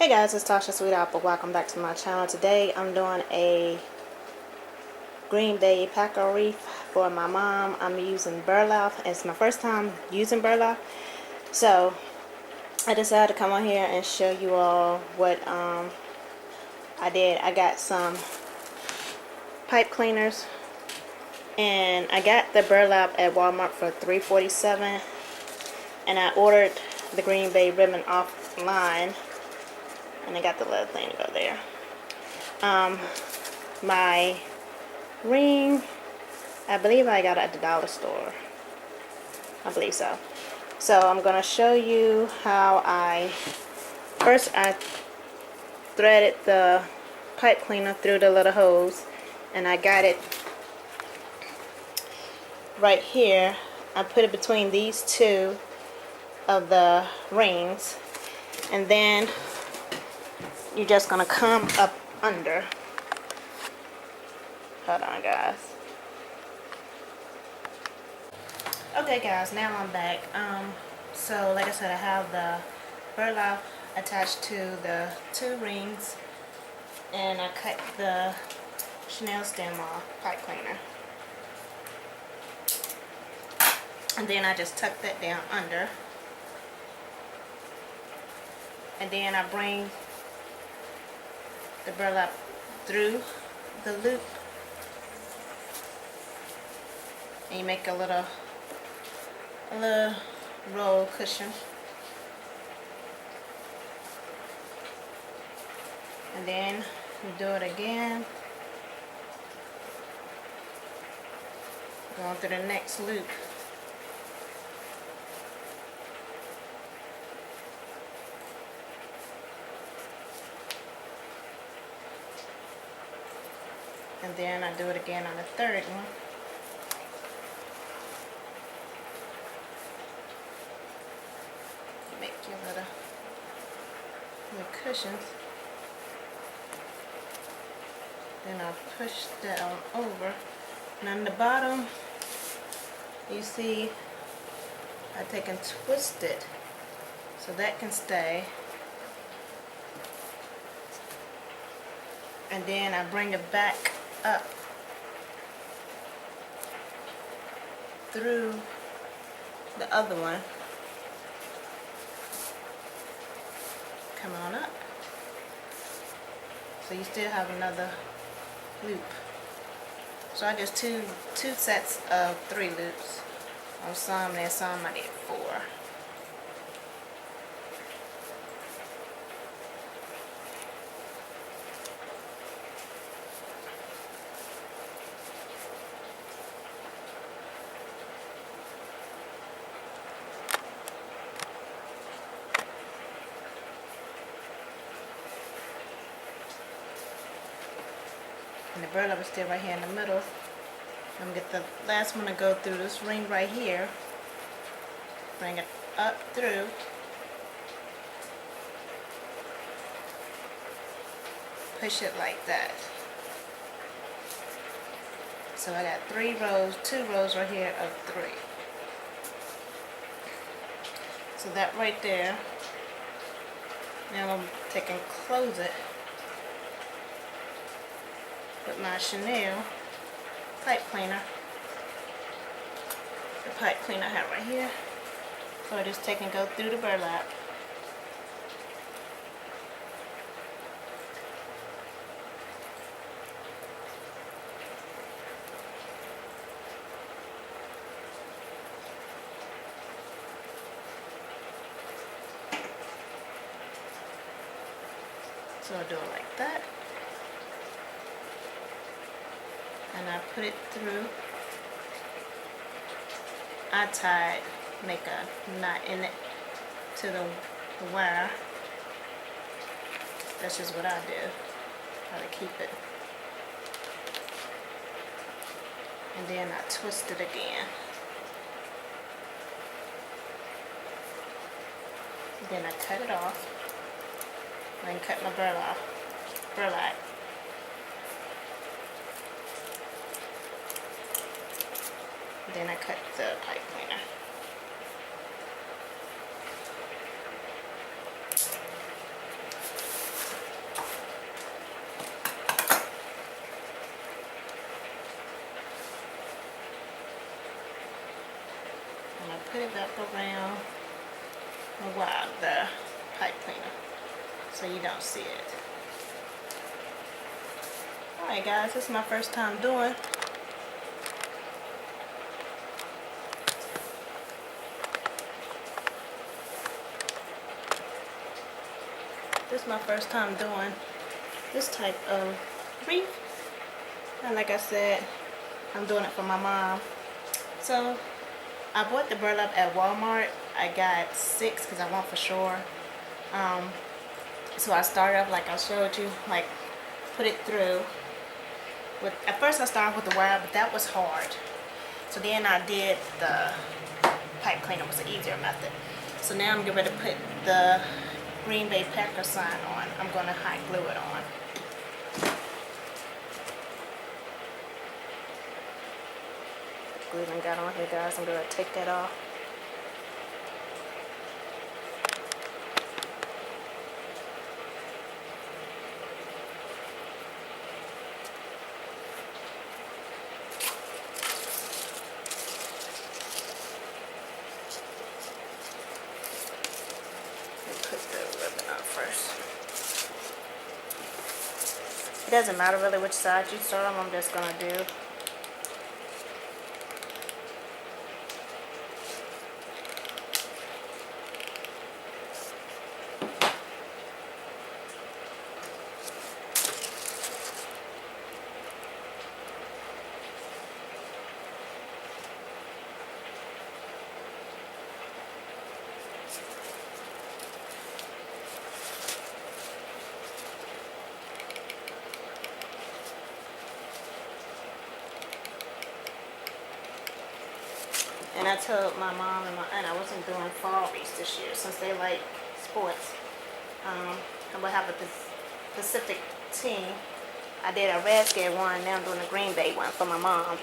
Hey guys, it's Tasha Sweet Apple. Welcome back to my channel. Today I'm doing a Green Bay Packer wreath for my mom. I'm using burlap. It's my first time using burlap, so I decided to come on here and show you all what I did. I got some pipe cleaners, and I got the burlap at Walmart for $3.47, and I ordered the Green Bay ribbon offline, and I got the little thing to go there. My ring, I believe I got it at the dollar store. I believe so. So I'm going to show you how first I threaded the pipe cleaner through the little hose, and I got it right here. I put it between these two of the rings, and then you're just going to come up under. Hold on, guys. Okay, guys, now I'm back. So like I said, I have the burlap attached to the two rings, and I cut the Chanel stem off, pipe cleaner, and then I just tuck that down under, and then I bring the burlap through the loop, and you make a little roll cushion, and then you do it again, going through the next loop. And then I do it again on the third one. Make your little cushions. Then I push that on over. And on the bottom, you see, I take and twist it so that can stay. And then I bring it back up through the other one. Come on up. So you still have another loop. So I just two sets of 3 loops. On some, there's some I did 4. And the burlap is still right here in the middle. I'm going to get the last one to go through this ring right here. Bring it up through. Push it like that. So I got 3 rows, 2 rows right here of 3. So that right there. Now I'm take and close it with my Chanel pipe cleaner. The pipe cleaner I have right here. So I just take and go through the burlap. So I do it like that. And I put it through. I tied, make a knot in it to the wire. That's just what I do. Try to keep it. And then I twist it again. Then I cut it off. And cut my burlap. Then I cut the pipe cleaner. back around the wire, the pipe cleaner, so you don't see it. Alright guys, this is my first time doing. This is my first time doing this type of wreath. And like I said, I'm doing it for my mom. So I bought the burlap at Walmart. I got 6 because I want for sure. So I started off like I showed you, like put it through. At first I started with the wire, but that was hard. So then I did the pipe cleaner, was an easier method. So now I'm getting ready to put the Green Bay Packer sign on. I'm going to hot glue it on. The glue got on here, guys. I'm going to take that off. Put the ribbon on first. It doesn't matter really which side you start on. I'm just going to do. And I told my mom and my aunt I wasn't doing fall wreaths this year since they like sports. I'm going to have a Pacific team. I did a Redskins one, now I'm doing a Green Bay one for my mom.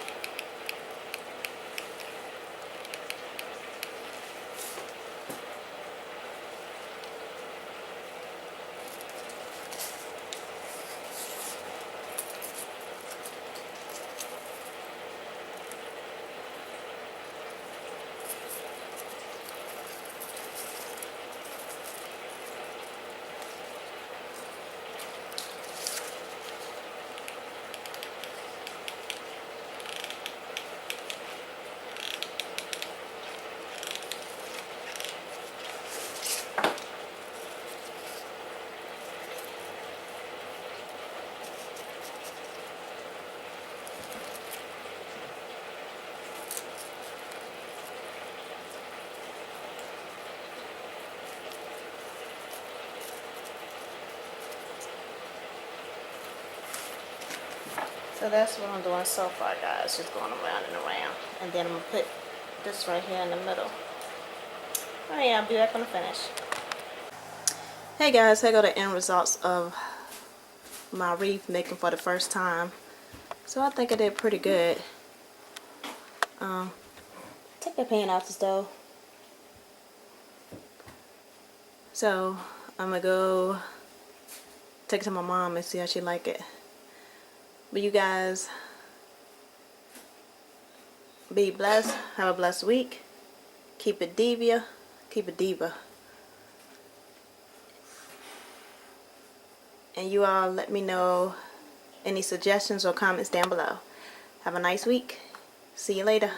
So that's what I'm doing so far, guys. Just going around and around. And then I'm going to put this right here in the middle. Alright, I'll be back when I finish. Hey guys, here go the end results of my wreath making for the first time. So I think I did pretty good. Take the pan off the stove. So I'm going to go take it to my mom and see how she like it. But you guys be blessed. Have a blessed week. Keep it diva. Keep it diva. And you all let me know any suggestions or comments down below. Have a nice week. See you later.